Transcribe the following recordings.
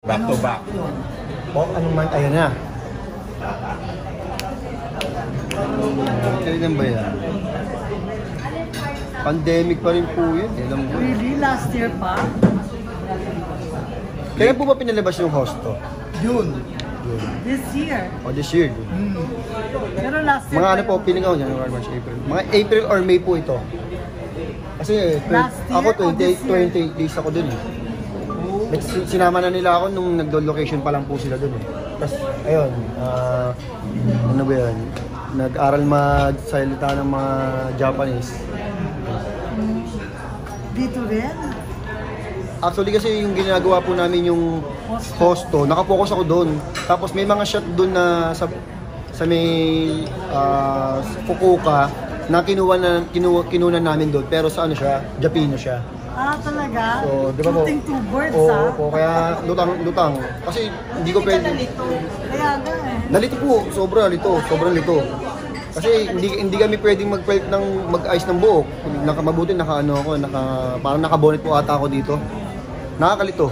Back to back. O, anong man, ayan na. Kailan ba yan? Pandemic pa rin po yun. Really? Last year pa? Kaya po ba pinalabas yung hosto? June. This year? O, this year. Pero last year Mga pa ano po, yun. piling ako January, March, April. Mga April or May po ito. Kasi Last year ako or this year? 28 days ako dun eh. Sinama na nila ako nung nag-location pa lang po sila dun eh. Tapos, ayun, ano ba yan? Nag-aral magsalita ng mga Japanese. Dito rin? Actually kasi yung ginagawa po namin yung hosto, nakapokus ako doon. Tapos may mga shot doon na sa may Fukuoka na kinunan namin doon. Pero sa ano siya, Japino siya. Ah, talaga? So, di ba po? Shooting two birds, Oo, kaya lutang. Kasi hindi ko pwede. Kaya nga eh. Nalito po, sobrang lito. Kasi hindi kami pwedeng mag-palit ng mag-ice ng buhok. Mabuti parang nakabonet po ata ako dito. Nakakalito.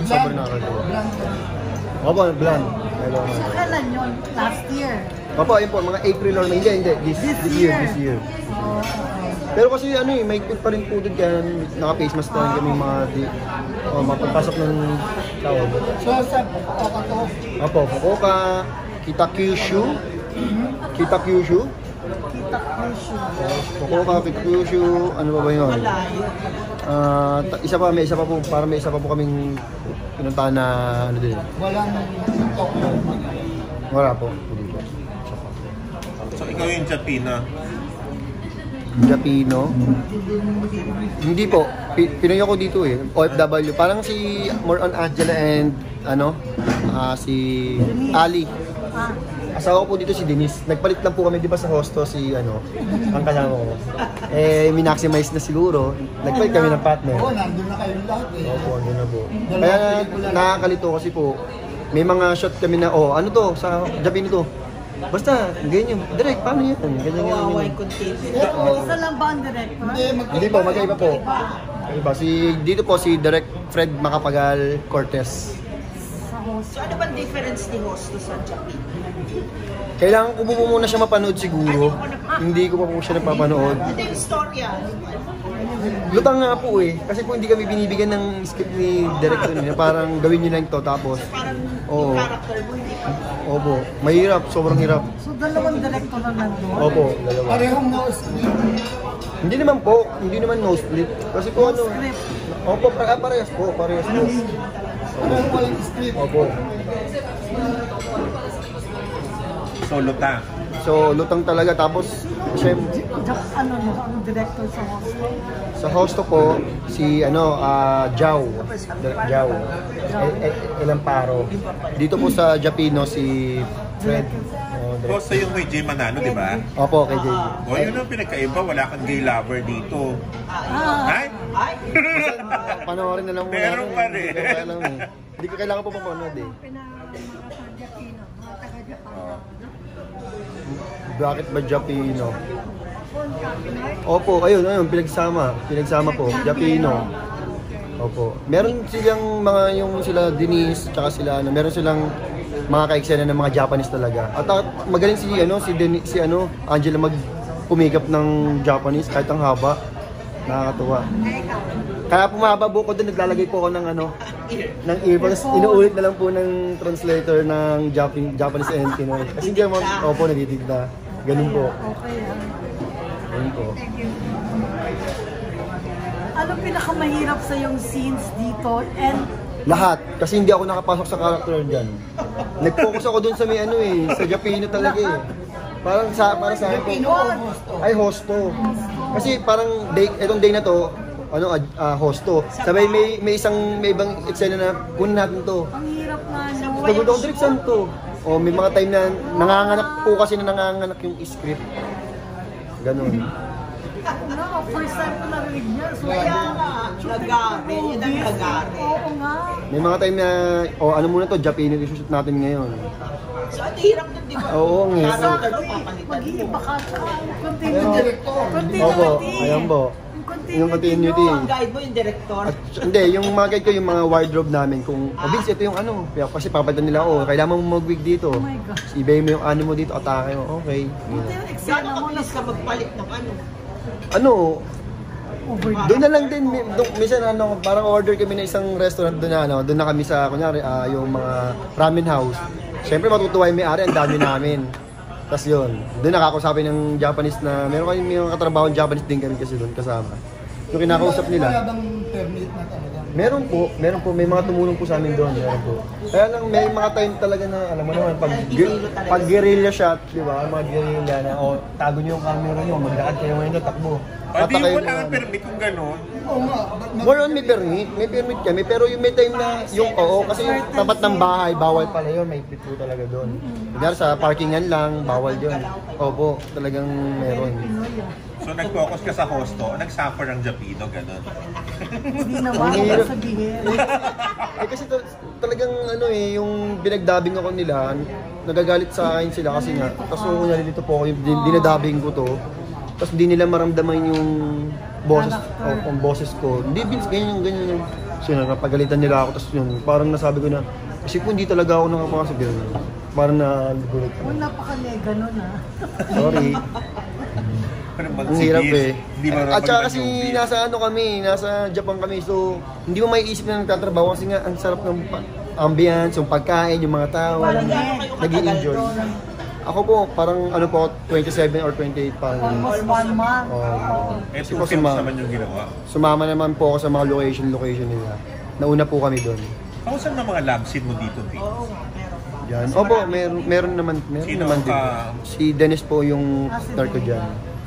Sobrang nakakalito. Opo, blonde. So, kailan yun? Last year? Opo, ayun po, mga April or May. Hindi. This year. Oh. Pero kasi may pa rin po doon kaya naka-face mask na rin kami mapagpasok ng tawag. So, sa Fukuoka to? Opo, Fukuoka, Kitakyushu. Fukuoka, Kitakyushu, ano ba yun? May isa pa po kaming pinuntahan na ano din. Wala po. So ikaw yung Japino? Hindi po. Pinoy ako dito eh. OFW. Parang si more on Angela and si Ali. Asawa ko po dito si Denise. Nagpalit lang po kami, di ba sa hosto ang kasama ko. Minaximize na siguro. Nagpalit kami ng partner. Oo, nandun na kayo lahat eh. Opo, nandun na po. Kaya nakakalito kasi po, may mga shot kami na, sa Japino to. Basta, ganyan. Direct, paano yan? Ganyan. Isa lang ba ang director? Hindi po, magkaiba po. Dito po si Direct Fred Macapagal Cortez. So ano bang difference ni hosto sa Japan? Kailangan ko po muna siya mapanood siguro. Hindi ko pa po siya napapanood. Ano yung storya? Lutang nga po eh. Kasi po hindi kami binibigyan ng script ni director niya. Parang gawin niyo lang ito tapos. Parang Oo. yung character mo hindi pa. Opo. Mahirap. Sobrang hirap. So, dalawang director na nandun? Opo. Dalawa. Parehong nose. Hindi naman po. Hindi naman no split. Kasi po Script. Opo. Parehas po. Parehas po. Parehong walang script. Opo. So lutang. So, lutang talaga. Tapos, syempre, Ang director sa hosto? sa hosto po, si Jao. Jao. Elamparo. Dito po sa Japino, si Fred. Hosto yung kay Jay Manano, di ba? Opo, kay Jay. O yun ang pinagkaiba, wala kang gay lover dito. Ay? Panoorin na lang muna. Meron pa rin. Hindi ko kailangan po mapanood eh. Bakit ba Japino? Opo, ayun, pinagsama po, Japino. Opo. Meron silang sila Denise, tsaka sila meron silang mga ka-eksena ng mga Japanese talaga. At magaling si Angela mag-pumikap ng Japanese kahit ang haba. Nakakatuwa. Kaya pumaba po ko doon, naglalagay po ako ng earphones. Inuulit na lang po ng translator ng Japanese and Pinoy. Kasi hindi naman, natitigda. Ganun po. Okay, Ganun po. Ano pinakamahirap sa yung scenes dito? And Lahat. Kasi hindi ako nakapasok sa character dyan. Nag-focus ako dun sa sa Japino talaga eh. Para sa akin po. Ay, hosto. Kasi parang itong day na to, hosto. Sabay may ibang eksena na kunin natin to. ang hirap nga Pagod ako direct saan to? May mga time na nanganganak yung script. Ganun. First time ko narinig niya. So, Kaya nga, nagari. Yun ang nagari. Oo nga. May mga time na, muna to, Japino i-shoot natin ngayon. So ang hirap nun, di ba? Oo, ang hirap. Character mo, papalitan mo. Mag-iiba ka. Continuity. Opo, ayan po. Yung Yung continuity. Ang guide mo yung director. At, hindi, yung mga guide ko, yung mga wardrobe namin, kung, Vince, ito yung ano, kasi papalitan nila, kailangan mo mag-wig dito. Oh my gosh. Ibay mo yung ano mo dito, atake mo, okay. Buti yung eksena Gano'ng mo na kabilis ka magpalit ng ano? Ano, overnight. doon na lang din, minsan ano, parang order kami na isang restaurant doon na, doon na kami sa, kunyari, yung mga ramen house. Siyempre matutuwa yung may-ari, ang dami namin. Tapos yun, doon nakakausapin ng Japanese na, meron kami mga katrabaho ng Japanese din kami kasi doon kasama. Yung kinakausap nila. Wala bang permit na talaga? Meron po, may mga tumulong po sa amin doon, meron po. Kaya lang may mga time talaga na, alam mo naman, pag guerrilla shot, di ba, mga guerrilla na, tago niyo yung camera niyo, maglakad kayo ngayon na takbo. Pati wala kang permit kung gano'n. Oo nga. More on may permit kami, pero yung may time na, yung kasi yung tapat ng bahay, bawal pala yun, may pit po talaga doon. Kunyari sa parkingan lang, bawal yun. Opo, talagang meron. So nag-focus ka sa hosto, nag-suffer ang Japino, gano'n. Hindi naman, Ang hirap. sabihin. Kasi talagang ano yung binagdabing ako nila, nagagalit sa akin sila kasi nga, tapos kunyari dito po ako, yung dinadabing ko to, tapos hindi nila maramdaman yung boses ko. Hindi, Vince, ganyan yung napagalitan nila ako, tapos yun, parang nasabi ko na, kasi kung hindi talaga ako nakapasok, gano'n. Parang nagulat ko. Napaka-lega nun Sorry. Ang hirap eh. At saka kasi nasa nasa Japan kami, so hindi mo maiisip na nagtatrabaho kasi nga ang sarap ng ambience, yung pagkain, yung mga tao, nag-i-enjoy. Ako po, parang 27 or 28 pa. Almost 1 month. Eh, two films naman yung ginawa. Sumama naman po ako sa mga location nila. Nauna po kami doon. Kamusta na mga love scene mo dito, Vince? Yan. Opo, meron naman Sino din. ka? Si Dennis po yung star ko dyan.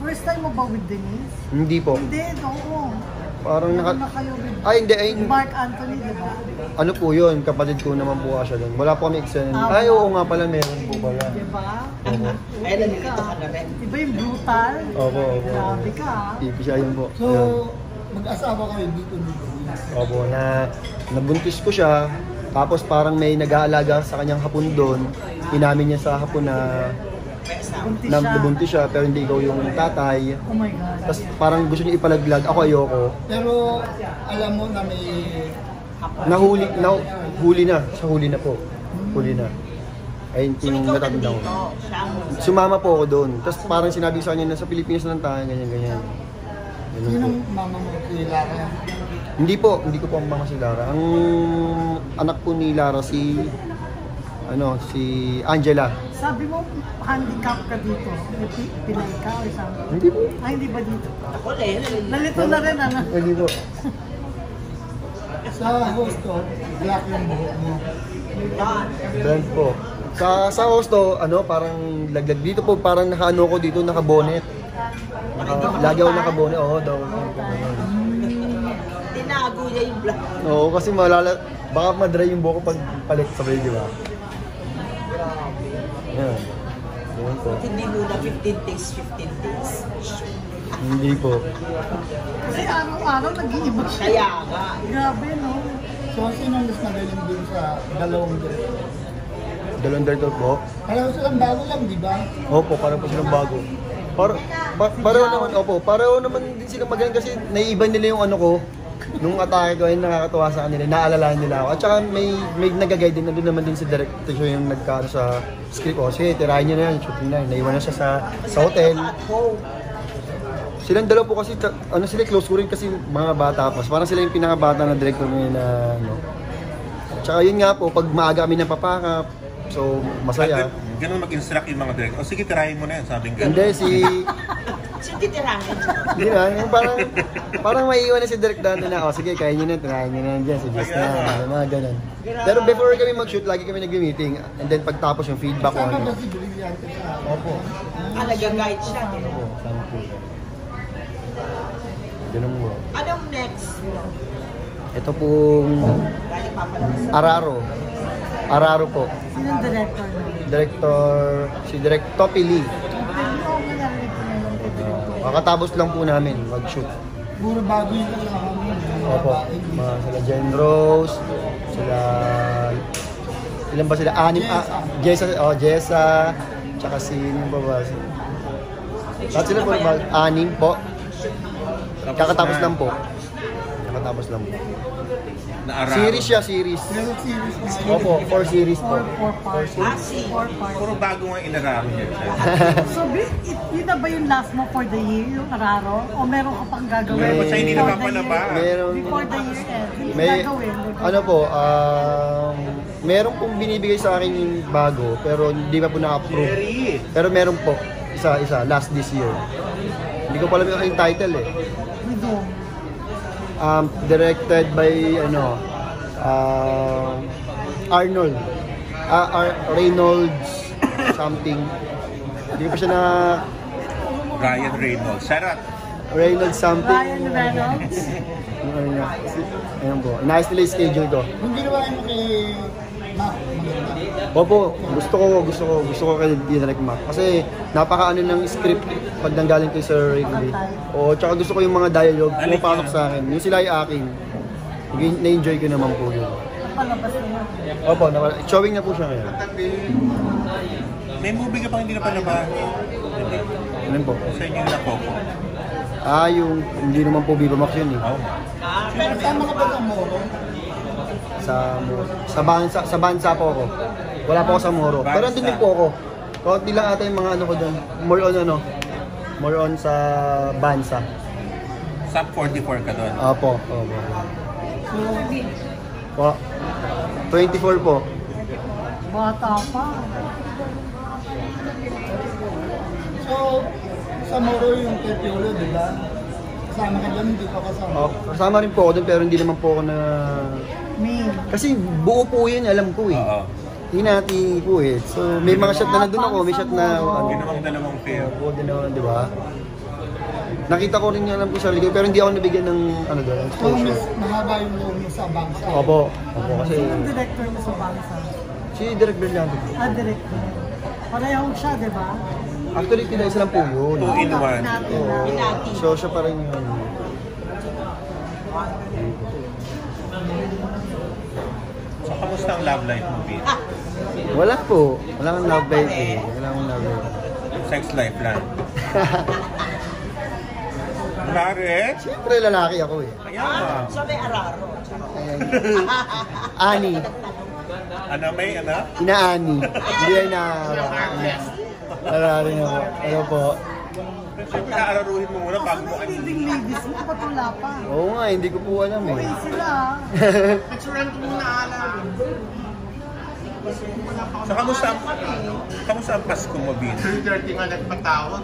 First time mo ba with Denise? Hindi po. Hindi, oo. Parang Na kayo with Ay, hindi. Mark Anthony, di ba? Ano po yun? Kapatid ko naman po siya doon. Wala po kami eksena. Ay, oo nga pala. Meron po pala. Di ba? Opo. Ay, nandito ka na rin. Di ba yung brutal? Opo. Grabe ka. Pipi siya yun po. So, Yun. mag-asawa kayo dito. Opo, nabuntis ko siya. Tapos parang may nag-aalaga sa kanyang hapon doon. Inamin niya sa hapon na Buntis siya. nabuntis siya pero hindi ikaw yung tatay. Oh my God. Tapos parang gusto niya ipalaglag. Ako ayoko. Pero, alam mo na may... Huli na. Sa huli na po. Huli na. Ayun So, yung ikaw natatanda ko. nandito, siya ang... Sumama po ako doon. Tapos parang sinabi sa kanya na sa Pilipinas lang tayo, ganyan. Ganun po. Sinong mama mo? Si Lara? Hindi ko po ang mama si Lara. Ang anak po ni Lara si Angela. Sabi mo, handicap ka dito. May pilay ka o isang... Hindi po. Ay, hindi ba dito? Ako rin. Nalito na rin, ano? Hindi po. Sa hosto, black yung buhok mo. Blend po. Sa hosto, parang laglag dito po, parang nakaano ko dito, naka-bonnet. Lagi ako naka-bonnet, daw. Tinago niya yung black. Oo, kasi baka madry yung buhok ko pag palit sabay, di ba? Yan. Yan po. Hindi muna 15 days, 15 days. Hindi po. Kasi araw-araw nag-iiba siya. Kaya nga. Grabe, no? So, sino mas magaling dun sa dalawang director? Dalawang director po. Parang silang bago lang, di ba? Opo, parang po silang bago. Pareho naman, pareho naman din silang magaling kasi naiiba nila yung ano ko. Nung atake ko, yung nakakatuwa sa kanila, naalalahan nila ako. At saka may nag-guide din, nandun naman din si director siya yung nagkaano sa script. Sige, tirahin niyo na yan, shooting na. Naiwan na siya sa hotel. Silang dalawa po kasi, sila close ko rin kasi mga bata pa. Parang sila yung pinakabata na director ngayon na Tsaka yun nga po, pag maaga kami napapakap, so masaya. Ganun mag-instruct yung mga director. Sige, tirahin mo na yan, sabing ganun. Hindi, Sige, tirahin. Hindi na, yung parang maiiwan na si Direk Dante na, sige, kaya nyo na, tirahin nyo na dyan, si Jess na, mga ganun. Pero before kami mag-shoot, lagi kami nag-meeting, and then pagtapos yung feedback ko, Sama ba si Brillante sa... Opo. Nag-guide siya. Opo, sama po. Ganun mo. Anong next? Ito pong Galing papalabas. Araro po. Sinong director na? Director, si Direk Topi Lee. Oo, nga narinig ko na yung director. Kakatapos lang po namin mag-shoot. Puro bago yung kasama mo. Opo, mga sila Jen Rose, sila... Ilan ba sila? Jessa, tsaka si... Ano ba ba? Lahat sila po, anim po. Kakatapos lang po. Kakatapos lang po. Na-Araro. Series siya, series. Pero series na Opo, 4 series po. Four parts. Four parts. Puro bago nga inararo niya. So, yun na ba yung last mo for the year, yung Araro? O meron ka pang gagawin? Meron pa siya hindi before the napapalaba. year? Meron. Before the year end, hindi May, gagawin. ano po, meron pong binibigay sa akin yung bago, pero hindi pa po na-approve. Pero meron po, isa, last this year. Hindi ko pa alam yung title eh. With Directed by, Arnold. Reynolds something. Hindi ko pa siya na... Ryan Reynolds. Sarat. Reynolds something. Ryan Reynolds. Ayan po. Nice nila yung schedule ko. Yung ginawa mo kay Mac, maganda. Opo, gusto ko kay Direct Mac. Kasi napakaano ng script pag nanggaling kay Sir Wrigley. Oo, tsaka gusto ko yung mga dialogue, pumapasok sa akin. Yung sila ay akin. Na-enjoy ko naman po yun. Palabas na. Opo, showing na po siya ngayon. May movie ka pang hindi napalaba. Ano po? Sa inyo yung Nakoko. Yung hindi naman po Viva Max yun eh. Oo. Pero tama ka ba ng Moro? Sa bansa po ako. Wala po ako sa Moro. Pero andun din po ako. Kaunti lang ata yung mga ano ko doon. More on sa bansa. Sub 44 ka doon. Opo. Po. 24 po. Bata pa. So, sa Moro yung kay Piolo, di ba? Kasama ka dyan, hindi ka kasama. Kasama rin po ako doon pero hindi naman po ako na... Me. Kasi buo po yun, alam ko eh. Oo. Hinati po eh. So may mga shot na nandun ako, may shot na... Ginawang dalawang film. Oo, din naman, di ba? Nakita ko rin yung alam ko sa sarili ko pero hindi ako nabigyan ng ano doon, So, exposure. mahaba yung loan mo sa bangsa. Opo, kasi Sinong director mo sa bangsa? si Direk Berlianto. Director. Parehong siya, di ba? Actually, isa lang po yun. 2 in 1. Oo. So siya pa rin yun. So, kamusta ang love life mo, Pete? Wala po. Wala kang love life eh. Wala kang love life. Sex life lang. Maret? Siyempre lalaki ako eh. Ayan. So may Araro. Ayan. Ani. Ano may ano? Inaani. Hindi ay na... Lalaki ako. Ano po? Siyempre, aararuhin mo muna bago mo Asan yung leading ladies mo? Ba't wala pa? Oo nga, hindi ko po alam eh. Okay sila. So, kamusta ang Pasko mo, Bin?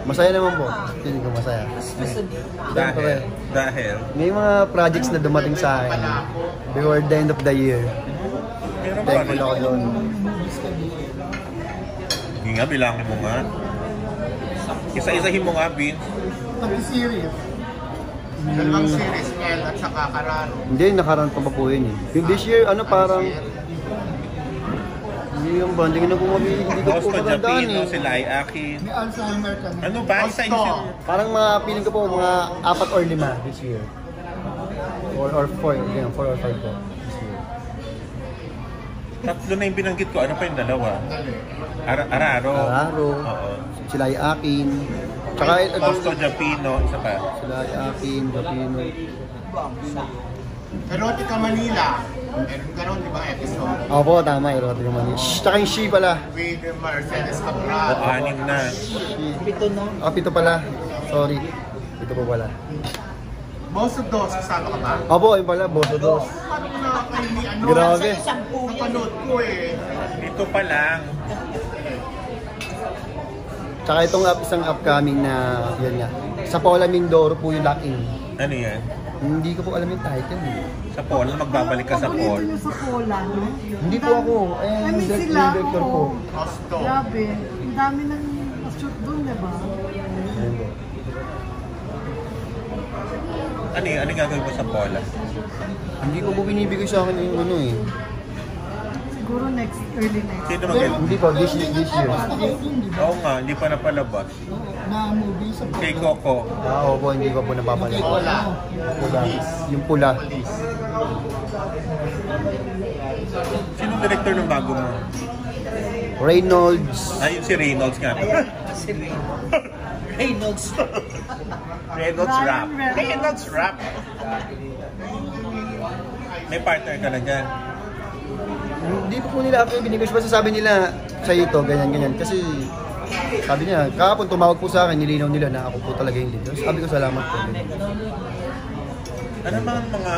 Masaya naman po. Hindi ko masaya. Dahil? May mga projects na dumating sa akin before the end of the year. Meron pa Thankful rin. ako doon. Hindi nga, bilangin mo nga. Isa-isahin mo nga, Bin. Pag-series. Dalawang series, Mel at saka Kararo. Hindi, nakaraan pa po yun eh. Yung this year, ano parang... Hindi yung ba, hindi ko na pumabili, hindi ko po Bosco matandaan Japino, eh. sila ay akin. May Alzheimer ka na. Ano ba? Isa-isa. Parang mga feeling ko po, mga 4 or 5 this year. Or 4, yeah, 4 or 5 po this year. Tatlo na yung binanggit ko. Ano pa yung dalawa? Araro. Araro. Oo. Sila ay akin. Tsaka Bosco Japino, isa pa. sila ay akin, Japino. Erotica Manila. Meron ka ron, di ba, episode? Opo, tama, erotic naman yun. Shhh, tsaka yung she pala. With Mercedes O, Cabral. 6 na. She. Pito pala. Sorry. Pito po pala. Most of those, kasama ka ba? Opo, yun pala, boso dos. Paano mo na kayo ni ano? Grabe. Napanood ko eh. Ito pa lang. Tsaka itong isang upcoming na, yun nga. Sa Paula Mindoro po yung lock-in. Ano yan? Hindi ko po alam yung title eh. Sa Paul, magbabalik ka sa Paborito Paul. niyo sa Pola, no? Hindi po ako. I mean, Yung sila, director po. oo. Hosto. Grabe. Ang dami nang shoot doon, di ba? Ayun po. Ano yung gagawin mo sa Paul? Hindi ko po binibigay sa akin yung ano eh. Siguro early next. Sino magaling? Hindi po, this year. Basta kayo dun, di ba? Oo nga, hindi pa napalabas. Na movie sa Kay Coco. Opo, hindi pa po napapala. Wala. Pula. Yung pula. Sino director ng bago mo? Reynolds. Ayun si Reynolds nga. Reynolds. Reynolds Rap. Ryan Reynolds Rap. May partner ka na dyan. Hindi po nila ako binigay. Basta sabi nila sa ito, ganyan-ganyan. Kasi sabi niya, kahapon tumawag po sa akin, nilinaw nila na ako po talaga yung lead. Sabi ko salamat po. Ano ba ang mga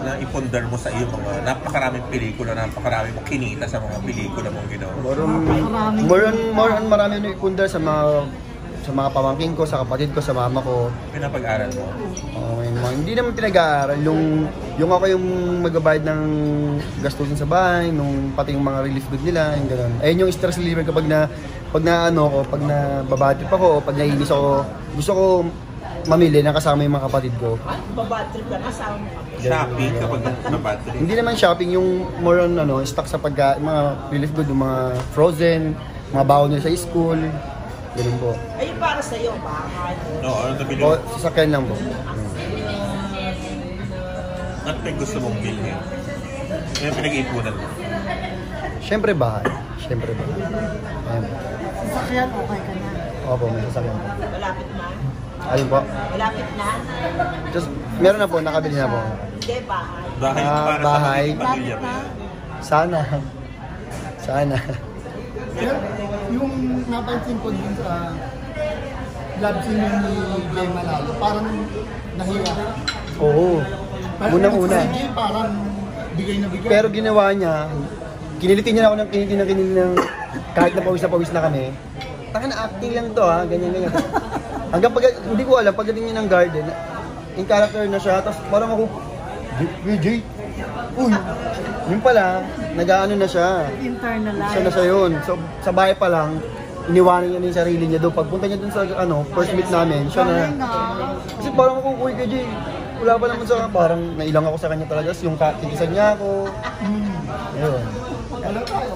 na ipundar mo sa iyo mga napakaraming pelikula, napakaraming mo kinita sa mga pelikula mong ginawa? More on marami na ipundar sa mga pamangkin ko, sa kapatid ko, sa mama ko. Pinapag-aral mo? Hindi naman pinag-aaral. Yung ako yung magbabayad ng gastusin sa bahay, pati yung mga relief good nila, yung gano'n. Ayun yung stress reliever kapag pag nababadtrip ako, pag naiinis ako, gusto ko mamili na kasama yung mga kapatid ko. Babad trip ka, kasama mo kami. Shopping kapag nabattery? Hindi naman shopping, yung more on stock sa mga relief good, yung mga frozen, mga baon nila sa school. Ganun po. Ayun para sa'yo, bahay. Oo, ano nabili O, mo? sasakyan lang po. Ano yung gusto mong bilhin? Ano yung pinag-iipunan mo? Siyempre bahay. Ayun po. Sasakyan, okay ka na. Opo, may sasakyan po. Malapit na. Ayun po. Malapit na. Just, meron na po, nakabili na po. Hindi, bahay. Dahil para bahay. sa pamilya mo. Sana. Pero yung napansin ko din sa love scene ni Jay Manalo, parang nahiya. Oo. Parang Unang-una. si Jay parang bigay na bigay. Pero ginawa niya, kinilitin niya ako ng kinilitin ng kahit na pawis na kami. Taka na acting lang to ha, ganyan. Hanggang hindi ko alam, pagdating niya ng garden, in character na siya, tapos parang ako, Jay, uy, yun pala, nag-ano na siya. Internalize. Siya na siya yun. So, sa bahay pa lang, iniwanan niya na yung sarili niya doon. Pagpunta niya doon sa first meet namin, siya na. Kasi parang ako, uy, kay Jay, wala pa naman sa parang nailang ako sa kanya talaga. Yung kikisan niya ako. Ayun. Wala tayo.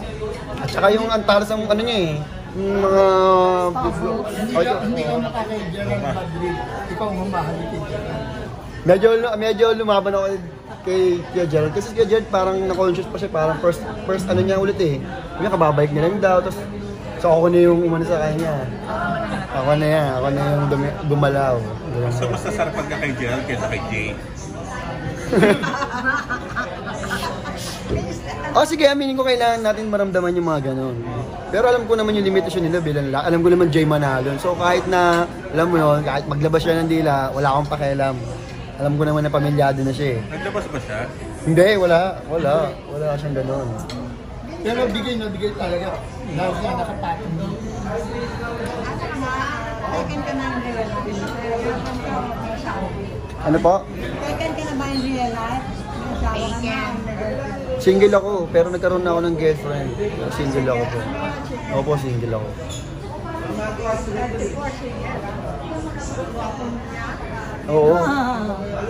At saka yung antaras ng ano niya eh. Yung mga... Hindi ka nakakay Gerald Madrid. Ikaw ang humahal ni Gerald. Medyo lumaban ako kay Kuya Gerald. Kasi Kuya Gerald parang na-conscious pa siya. Parang first ano niya ulit eh. Yung kababalik niya lang daw. Tapos so ako na yung umano sa kanya. Ako na yung gumalaw. So mas nasarap pagka kay Gerald kaysa kay Jay. Sige, aminin ko kailangan natin maramdaman yung mga ganon. Pero alam ko naman yung limitasyon nila bilang alam ko naman Jay Manalo. So kahit na, alam mo yun, kahit maglabas siya ng dila, wala akong pakialam. Alam ko naman na pamilyado na siya eh. Naglabas ba siya? Hindi, wala siyang ganon. Pero bigay na bigay talaga. Dahil siya nakapatong. Taken ka na ng real life. Ano po? Taken ka na ba in real life? Taken. Single ako, pero nagkaroon na ako ng girlfriend. Single ako po. Opo, single ako. Oo.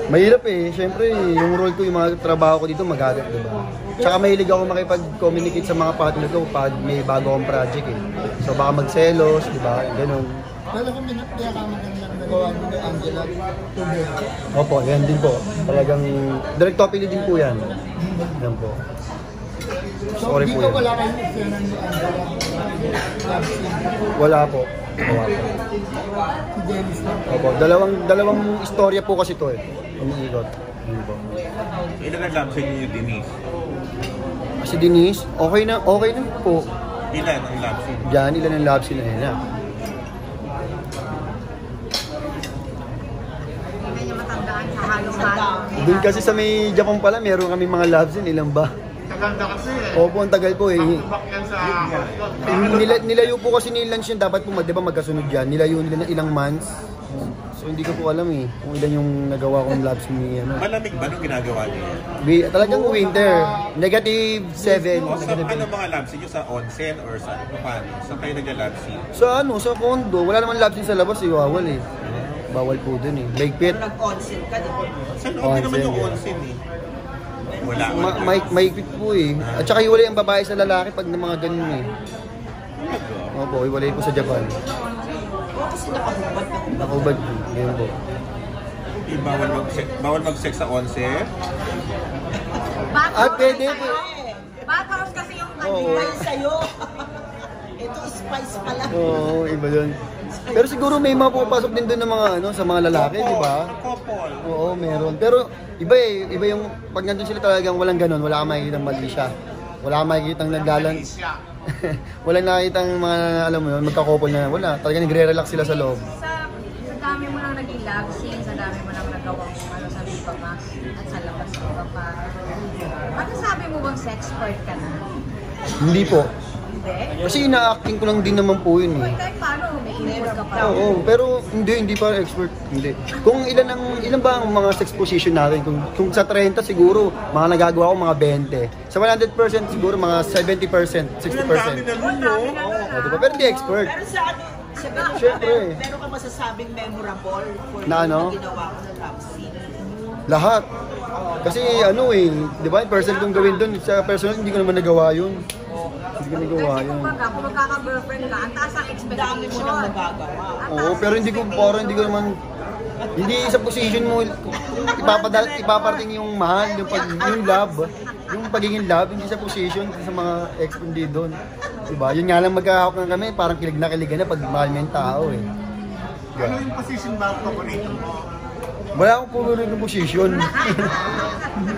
Mahirap eh. Siyempre, yung role ko, yung mga trabaho ko dito, magagat, diba? Tsaka mahilig ako makipag-communicate sa mga partner ko pag may bago akong project eh. So baka magselos, diba? Ganun. Pero kung pinakamagan lang nagawa mo ni Angela, tubig. Opo, yan din po. Talagang, direct topic din po yan. Yan po. So, Sorry dito po yan. wala kayong eksena ni Angela. Love scene. Wala po. Si Dennis lang. Opo, dalawang istorya po kasi to eh. Umiikot. Yun po. Ilan ang love scene niyo, Denise? Si Denise, okay na po. Ilan ang love scene? Diyan, ilan ang love scene na yan. Hindi niya matandaan sa halong-halo. Doon kasi sa may Japan pala, meron kami mga love scene, ilan ba? Maganda kasi eh. Opo, ang tagal po eh. Back yan sa... Nilayo po kasi ni lunch yun, dapat po di ba magkasunod yan. Nilayo nila ng ilang months. So hindi ko po alam eh, kung ilan yung nagawa kong love scene ni ano. Malamig ba nung ginagawa niyo? Talagang winter, -7. O sa ano mga love scene nyo? Sa onsen or sa ano paano? Saan kayo nagla-love scene? Sa condo, wala naman love scene sa labas eh, bawal eh. Bawal po dun eh. Ligpit. Nag-onsen ka, di ba? Sa loob din naman yung Onsen, onsen eh. Wala. Maikpit po eh. At saka iwalay ang babae sa lalaki pag ng mga ganun eh. Opo, iwalay po sa Japan. Oo, kasi nakahubad ka. Nakubad po. Ngayon po. Bawal mag-sex sa onsen? Pwede po. Backhouse kasi yung Oo. Dahil sa'yo. Ito spice pala. Oo, iba yun. Pero siguro may mga pumapasok din doon ng mga ano sa mga lalaki, di ba? Couple. Oo, meron. Pero iba eh, iba yung pag nandun sila talagang walang ganun, wala kang makikitang mali siya. Wala kang makikitang naglalan. Walang nakikitang mga, alam mo yun, magka-couple na wala. Talagang nagre-relax sila sa loob. Sa dami mo nang naging love scene, sa dami mo nang nagawang ano sa Viva Max at sa labas ng iba pa. Masasabi mo bang sexpert ka na? Hindi po. Hindi? Kasi ina-acting ko lang din naman po yun eh. Kahit paano, may input ka pa. Oo, pero hindi pa expert, hindi. Kung ilan ba ang mga sex position natin? Kung sa 30 siguro, mga nagagawa ko mga 20. Sa 100% siguro mga 70%, 60%. Ang dami na nun, no? O, diba? Pero hindi expert. Pero sa ano, Siyempre. meron ka masasabing memorable for Na ano? ginawa ko ng love scene? Lahat. Kasi ano eh, di ba? Personal kong gawin doon. Sa personal, hindi ko naman nagawa yun. Hindi ko nagawa Kasi yun. kumbaga, kung magkaka-girlfriend ka, ang taas ang Dami expectation. mo nang nagagawa. Oo, pero hindi ko naman hindi sa position mo ipaparating yung mahal, yung love, yung pagiging love, hindi sa position sa mga ex hindi doon. Diba? Yun nga lang magkahawak na kami, parang kilig na pag mahal mo yung tao eh. Ano yung position ba ang paborito mo? Wala akong puro ng position.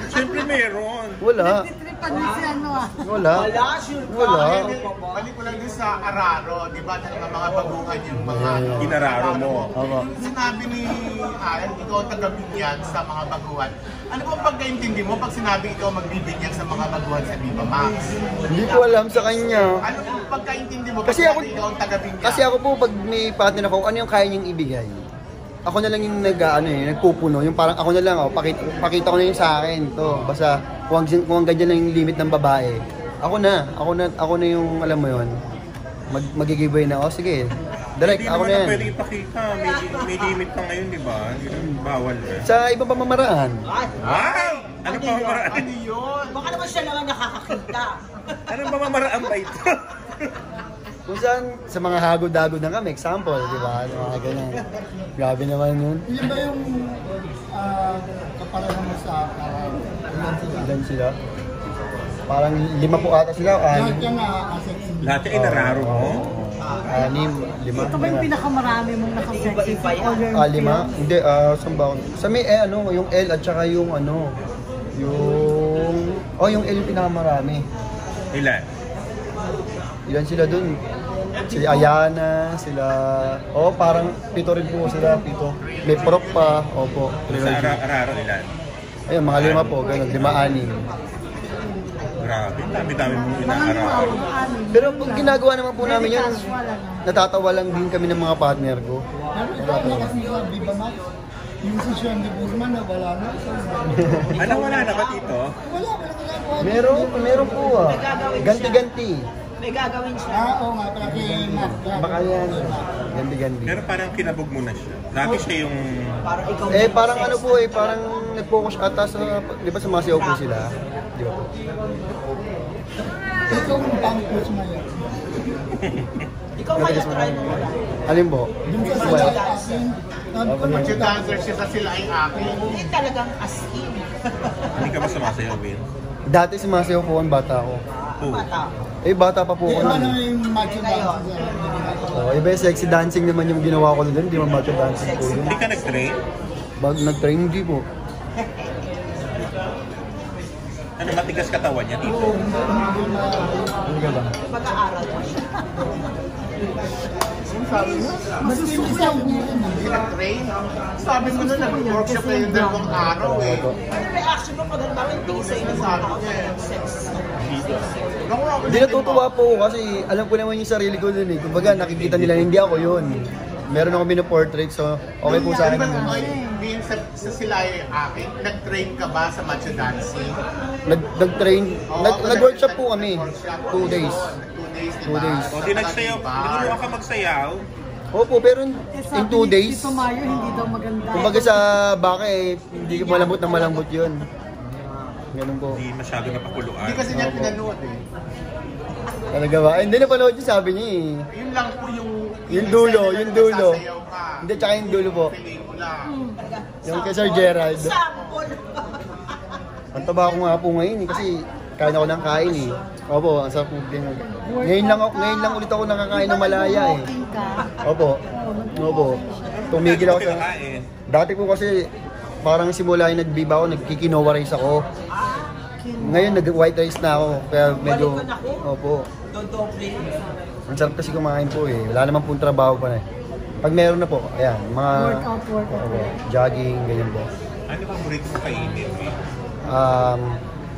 Siyempre meron. Wala. Nagtitripan niya si ano ah. Wala. Sure ka. Wala. Balik ko lang din sa Araro, di ba? Mga baguhan yung mga... Inararo mo. Opo. Yung sinabi ni Alan, ikaw tagabigyan sa mga baguhan. Ano bang pagkaintindi mo pag sinabi ikaw magbibigyan sa mga baguhan sa Viva Max? Hindi ko alam sa kanya. Ano yung pagkaintindi mo pag Kasi sinabi ikaw ang tagabigyan? Kasi ako po pag may partner ako, ano yung kaya niyang ibigay? Ako na lang yung nagpupuno, yung parang ako na lang, pakita ko na yung sa akin to. Basta kung ganyan lang yung limit ng babae. Ako na yung alam mo yon. Magigibay na, sige. Direct, Hindi ako naman na na yan. pwede ipakita. May limit ka ngayon, di ba? Bawal na. Sa ibang pamamaraan. Wow! Anong pamamaraan? Ano yun? Baka naman siya lang ang nakakakita. Anong pamamaraan ba ito? Kung saan, sa mga hagod-hagod na kami, example, di ba? Mga ganyan. Grabe naman yun. Yun ba yung kaparahan mo sa ilan sila? Ilan sila? Parang 5 po ata sila. Lahat yan na-asset. Lahat yung inararo mo? 6, 5. Ito ba yung pinakamarami mong nakasexy sa all your 5? Hindi, saan ba? Sa may yung L at saka yung yung L yung pinakamarami. Ilan? Ilan sila dun? Si Ayana, sila... parang 7 rin po sila, 7. May prop pa, opo. Sa araro ilan? Ayun, mga 5 po, gano'n, 5-6. Grabe, dami-dami mong inaararo. Pero pag ginagawa naman po namin yun, natatawa lang din kami ng mga partner ko. Pero ikaw na kasi sa Viva Max, yung si Sean de Guzman na wala na. Ano, wala na ba dito? Wala ginagawa. Meron po Ganti-ganti. May gagawin siya. Oo nga, pala kay Matt. Baka yan. Ganti-ganti. Pero parang kinabog mo na siya. Dati siya yung... Para ikaw Parang ano po parang nag-focus ata sa, di ba sa mga siyaw po sila? Di ba po? Ikaw yung pang coach ngayon. Ikaw kaya try mo wala. Alin po? Yung sa Wala. asin. Yung dancer siya sa sila ay akin. Hindi talagang as in. Hindi ka ba sumasayaw, Will? Dati sumasayaw po ang bata ko. Oo. Bata pa po ako Iba nun. na yung macho dance sa Iba yung sexy dancing naman yung ginawa ko doon, hindi mo macho dancing po yun. Hindi ka nag-train? Nag-train, hindi po. Ano, matigas katawan niya dito? Ano ka ba? Mag-aaral mo siya. Mas isa Hindi nag-train. Sabi mo na nag-workshop kayo yung dalawang araw eh. Ano reaction mo pag ang tawag hindi sa'yo ng mga tao na sex? Hindi natutuwa po ako kasi alam ko naman yung sarili ko dun eh. Kumbaga nakikita nila hindi ako yun. Meron ako minoportrait so okay po sa akin. Being sa sila ay akin, nag-train ka ba sa macho dancing? Nag-train, nag-workshop po kami. 2 days. 2 days, 2 days. O, di nagsayaw. Tinuruan ka magsayaw. Opo, pero in 2 days. Tito Mario, hindi daw maganda. Kumbaga sa baka hindi ko malambot na malambot yun. Ganun po. Hindi masyado napakuluan. Hindi kasi niya pinanood eh. Talaga ba? Hindi napanood yung sabi niya eh. Yun lang po yung... Yung dulo. Nagsasayaw ka. Hindi, tsaka yung dulo po. Pelikula. Yung kay Sir Gerald. Sample. Ang taba ko nga po ngayon eh, kasi kain ako ng kain eh. Opo, ang sarap ng din. Ngayon lang ulit ako nakakain ng malaya eh. Walking ka. Opo. Opo. Tumigil ako sa... Kinakain. Dati po kasi parang simula yung nagbiba ako, nagkikinoa rice ako. Ngayon nag-white rice na ako, kaya medyo... Opo. Ang sarap kasi kumain po eh. Wala naman pong trabaho pa na eh. Pag meron na po, ayan, mga... Workout. Opo, jogging, ganyan po. Ano bang paborito mo kainin?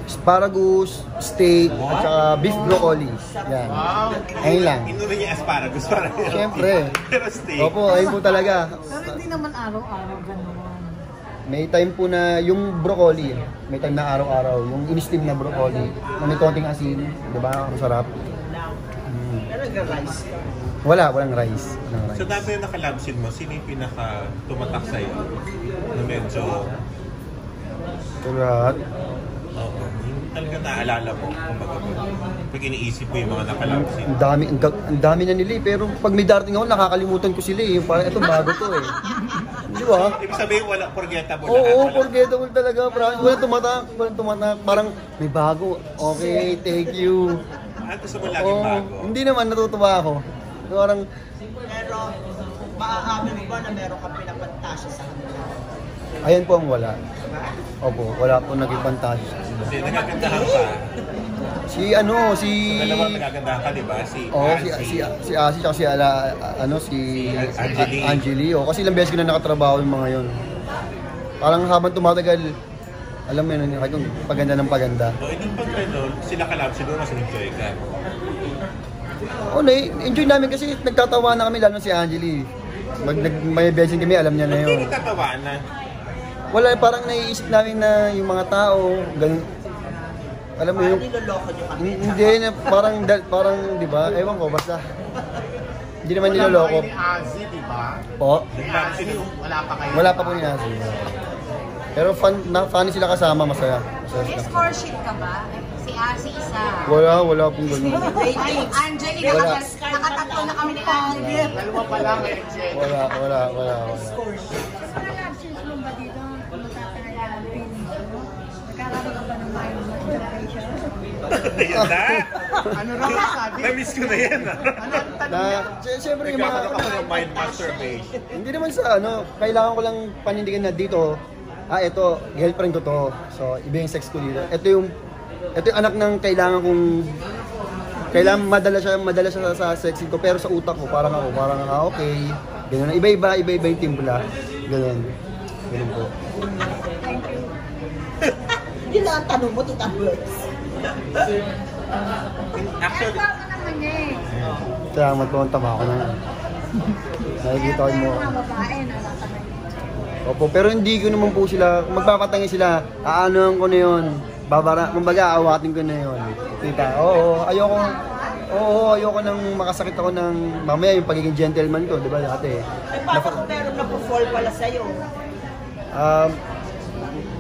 Asparagus, steak, at saka beef broccoli. Yan. Wow. Ayun lang. Inurin niya asparagus para Siyempre. Pero steak. Opo, ayun po talaga. Pero hindi naman araw-araw ganun. May time po na yung broccoli, may time na araw-araw, yung in-steam na broccoli, na may konting asin, di ba? Ang sarap. Pero nag-rice. Walang rice. Walang rice. So dati yung nakalabsin mo, sino yung pinaka tumatak sa'yo? Na medyo, Lahat. oo, yung talaga naalala mo, kumbaga pag iniisip mo yung mga nakalabsin. Ang dami na nila eh, pero pag may darating ako, nakakalimutan ko sila eh. Yung parang, ito bago to eh. Di ba? Ibig sabihin, wala forgettable Oo, lahat. forgettable talaga. Walang tumatak. Parang may bago. Okay, thank you. Gusto mo laging bago. Hindi naman, natutuwa ako. Parang, Pero, maaamin mo ba na meron kang pinapantasya sa kanila? ayan po ang wala. Opo, wala po naging pantasya. Kasi nagagandahan ka. Si Dalawang nagagandahan ka, di ba? Si si Asi tsaka si Angeli. O, kasi ilang beses ko na nakatrabaho yung mga yon. Parang habang tumatagal, alam mo yun, kung paganda ng paganda. O, hindi pag gano'n, sila kalab, siguro mas enjoy ka. Enjoy namin kasi nagtatawa na kami, lalo na si Angeli. May beses kami, alam niya na Hindi yun. nagtatawanan. Wala, parang naiisip namin na yung mga tao, ganun. Alam mo Parang yung... niloloko nyo kami. Hindi, parang, di ba? Ewan ko, basta. Hindi naman niloloko. Wala pa kayo ni Azzy, di ba? Po? Ni Azzy, wala pa kayo. Wala pa po ni Asi. Pero funny sila kasama, masaya. May score sheet ka ba? Si Asi isa. Wala pong ganun. Angeli, Wala. nakatatlo na kami ni Angeli. Dalawa pa lang, Angel. Wala. Ano love scenes mo ba dito? Matatayaan, feelings mo? Nagkaroon ka ba ng mind masturbation? Ayun na! Ano raw ang sabi? Na-miss ko na yan, ah. Siyempre yung mga... Nagkakaroon ako ng mind masturbation. Hindi naman sa kailangan ko lang panindigan na dito, ito, girlfriend ko to. So, iba yung sex ko dito. Ito yung anak ng kailangan madala siya sa sexy ko, pero sa utak ko, parang okay. Ganun. Iba yung timpla. Ganun po. Yun lang ang tanong mo, Tita Blitz. Actually, Ano naman niya eh. Salamat po, ang tama ako na. Nakikita ko mo. Mga babae na natanay. Opo, pero hindi ko naman po sila, magpapatangi sila, aanuhan ko na yun. Kumbaga, aawatin ko na yun. Kita, ayoko nang makasakit ako ng, mamaya yung pagiging gentleman ko, di ba dati? Ay, paano kung meron na po-fall pala sa'yo?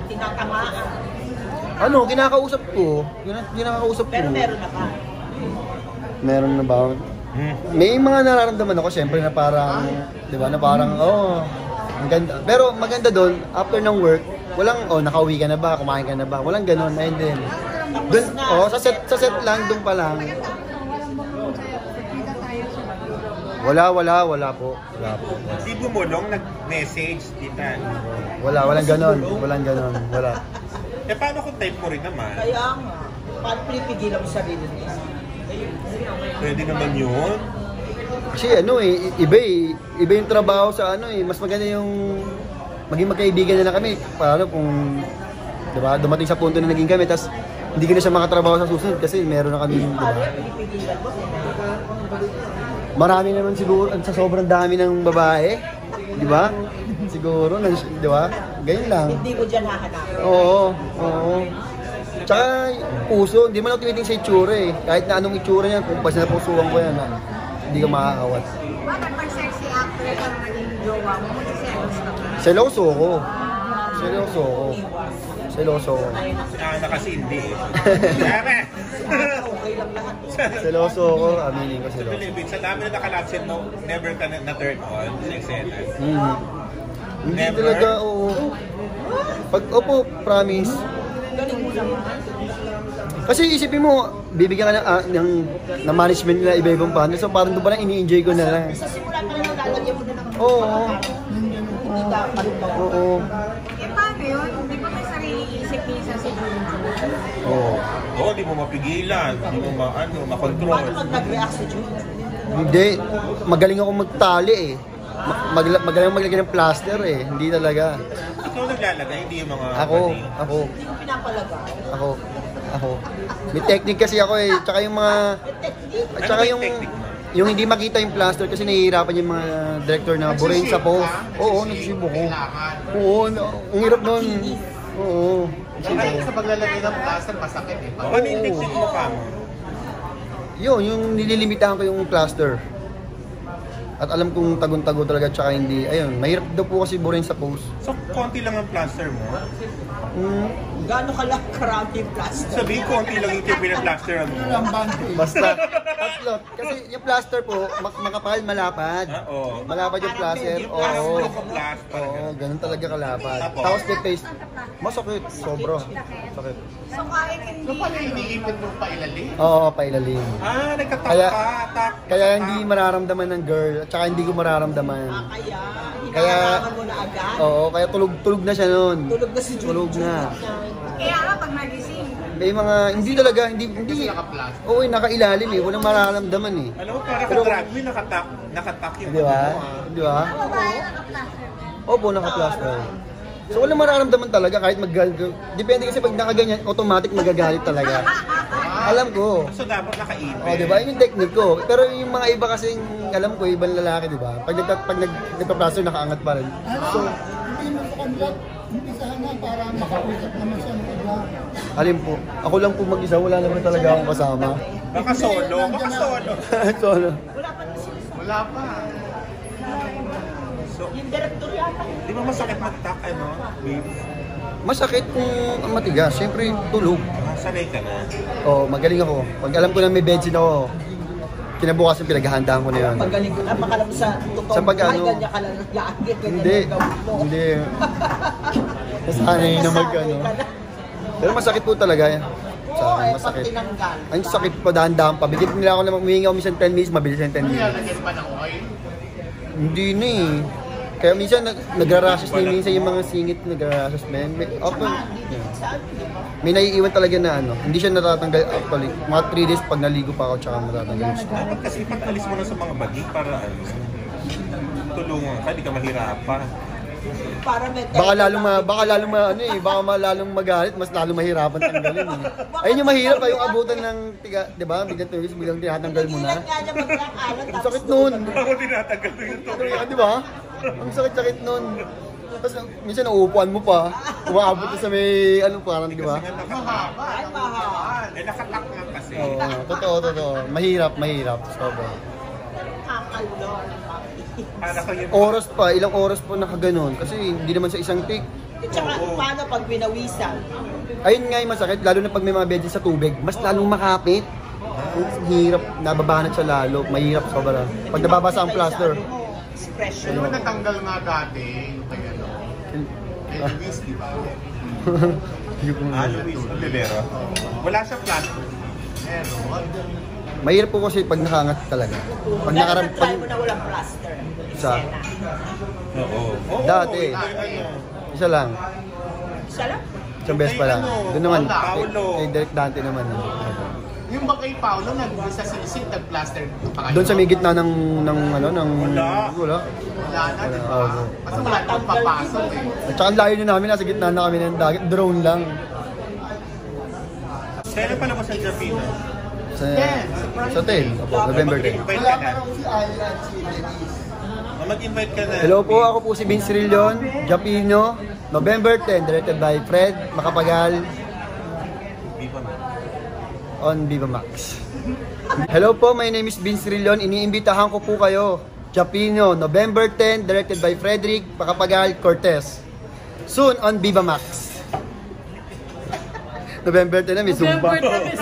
Tinatamaan. Kinakausap ko. Pero meron na ka. Meron na ba? May mga nararamdaman ako, syempre, na parang, di ba, na parang, ang ganda. Pero maganda doon, after ng work, walang, nakauwi ka na ba, kumain ka na ba, walang ganun, and then, doon, sa set lang, doon pa lang. Walang bang sa'yo? Kita tayo sa Wala po. di bumulong, nag-message, tita. Walang ganun. Eh, paano kung type mo rin naman? Kaya nga, paano pinipigilan mo sarili niya? Pwede naman yun. Kasi iba yung trabaho sa mas maganda yung maging magkaibigan na lang kami. Paano kung, diba, dumating sa punto na naging kami, tas hindi ko na siya makatrabaho sa susunod kasi meron na kami, diba? Pinipigilan mo? Marami naman siguro, sa sobrang dami ng babae, diba? Siguro, diba? Ganyan lang. Hindi mo dyan hahanapin. Oo. Tsaka puso, hindi man ako tiniting sa itsura eh. Kahit na anong itsura niya, kung pas napusuan ko yan, hindi ka makakawat. Bakit pag sexy actor ka na naging jowa mo, magsiselos ka ba? Seloso ko. Na kasi hindi eh. Dami! Seloso ko, aminin ko seloso. Pilipin, sa dami na nakalapsin mo, never ka na-turn on sa eksena. Hindi Never? talaga, oo. Promise. Kasi isipin mo, bibigyan ka ng management nila iba-ibang paano. So parang doon pa lang ini-enjoy ko na lang. Sa simula pa lang lalagyan mo na ng Oo. Oo. Eh, paano yun? Hindi ba may sarili isip minsan si Junjun? Oo. Oo, di mo mapigilan, di mo makontrol. Paano pag nag-react si Jun? Hindi. Magaling ako magtali eh. Magaling ako maglagay ng plaster eh. Hindi talaga. Ikaw naglalagay, hindi yung mga Ako. Hindi mo pinapalagay. Ako. May technique kasi ako eh. Tsaka yung mga... At saka yung... Yung hindi makita yung plaster kasi nahihirapan yung mga director na burin sa post. Oo, nagsisibo ko. Oo, ang hirap nun. Oo. Kasi sa paglalagay ng plaster, masakit eh. O, ano yung technique mo pa mo? Yun, yung nililimitahan ko yung plaster. At alam kong tagon-tago talaga tsaka hindi. Ayun, mahirap daw po kasi burin sa post. So, konti lang ang plaster mo? Gaano ka lang karami yung plaster? Sabihin, konti lang yung tipo ng plaster mo. Basta, tatlo. Kasi yung plaster po, makapal, malapad. Oo. Malapad yung plaster. Yung Oo. plaster ko plaster. Oo, ganun talaga kalapad. Tapos? Tapos yung paste, masakit. Sobra. Sakit. So kahit hindi... So, paano iniipit mo pa ilalim? Oo, pailalim. Ah, nagkatak Kaya- ka. Kaya hindi mararamdaman ng girl, at saka hindi ko mararamdaman. Kaya, Kaya- hinaharapan mo na agad. Oo, kaya tulog na siya noon. Tulog na si Jun. Tulog na. Kaya nga pag nagising, May mga, hindi talaga, hindi. Naka-plaster. Oo, nakailalim eh, walang mararamdaman eh. Alam mo, para Pero- ka drag queen, nakatak yung Di ba? ano mo, ah. Di ba? Opo, naka-plaster. So walang mararamdaman talaga kahit depende kasi pag nakaganyan, automatic magagalit talaga. Alam ko. So, dapat nakaipit. Oh, di ba? Yun yung technique ko. Pero yung mga iba kasing, alam ko, ibang lalaki, di ba? Pag nagpa-plaster, nakaangat pa rin. So, hindi mo sa kanila, umpisahan na para makausap naman siya ng iba. Alin po, ako lang po mag-isa, wala naman talaga akong kasama. Baka solo, baka solo. Solo. Wala pa. So, Yung director yata. di ba masakit mag-tak, ano, babes? Masakit kung matigas, siyempre tulog. Ah, sanay ka na. Oh, magaling ako. Pag alam ko na may bedsin ako, kinabukasan pinaghahandaan ko na yun. Magaling ko. Napakalam sa totoo. Sa pag- ano? Ay, ganyan ka lang lagi. Ganyan Hindi, ang gawin mo. hindi. Nasanay na mag-ano. Pero masakit po talaga yan. Sa Oo, akin, eh, pag masakit. tinanggal. Ang sakit po, dahan-dahan pa. Bigyan nila ako na humingi ako minsan 10 minutes, mabilis yung 10 minutes. Nilalagyan pa ng oil. Hindi na eh. Kaya minsan nagra-rashes na minsan yung mga singit nagra-rashes na yun. May naiiwan talaga na ano. Hindi siya natatanggal actually. Mga 3 days pag naligo pa ako tsaka matatanggal siya. Dapat kasi pag-alis mo na sa mga baging para ano, tulungan ka, di ka mahirapan. Para may Baka lalong magalit, mas lalong mahirapan tanggalin eh. Ayun yung mahirap, yung abutan ng tiga, 'di ba? Biglang 2 weeks, biglang tinatanggal mo na. Ang sakit nun. Ako tinatagal ko yung tuloy. Di ba? Ang sakit-sakit nun. Tapos minsan nauupuan mo pa. Umaabot na sa may ano parang, di ba? Mahaba. Ay, mahal. Eh, nakatak lang kasi. Oo, totoo. Mahirap. Sobra. Kakalor. Para ko yung... Ilang oras pa nakaganon. Kasi hindi naman sa isang take. Tsaka paano pag pinawisan? Ayun nga yung masakit, lalo na pag may mga bedin sa tubig, mas lalong makapit. Ang hirap, nababanat siya lalo. Mahirap sobra. Pag nababasa ang plaster. Expression. Ano ba natanggal nga dati? Yung kay ano? Kay Luis, di ba? Luis Olivero. Wala siyang plaster. Meron. Mahirap po kasi pag nakaangat talaga. Pag Try mo na walang plaster. Sa Oo. dati, isa lang. Isa lang? Isang beses pa lang. Doon naman, Paolo. kay Direk Dante naman. Yung ba kay Paolo, sa sinisit, nag-plaster pa kayo? Doon sa may gitna ng Wala. Wala Wala. na, di ba? Oo. Kasi wala kang papasok eh. At saka ang layo na namin, nasa gitna na kami ng dagat. Drone lang. Kailan pa naman sa Japino? Sa hotel. Opo, November 10. Mag-invite Wala ka pa na. raw si Ayla at si Denise. Mag-invite ka na. Hello po, ako po si Vince Rillion, Japino. November 10, directed by Fred Macapagal Viva Max. on Viva Max. Hello po, my name is Vince Rillion. Iniimbitahan ko po kayo. Japino, November 10, directed by Frederick Macapagal Cortez. Soon on Viva Max. November 10 na may Zumba. November 10 is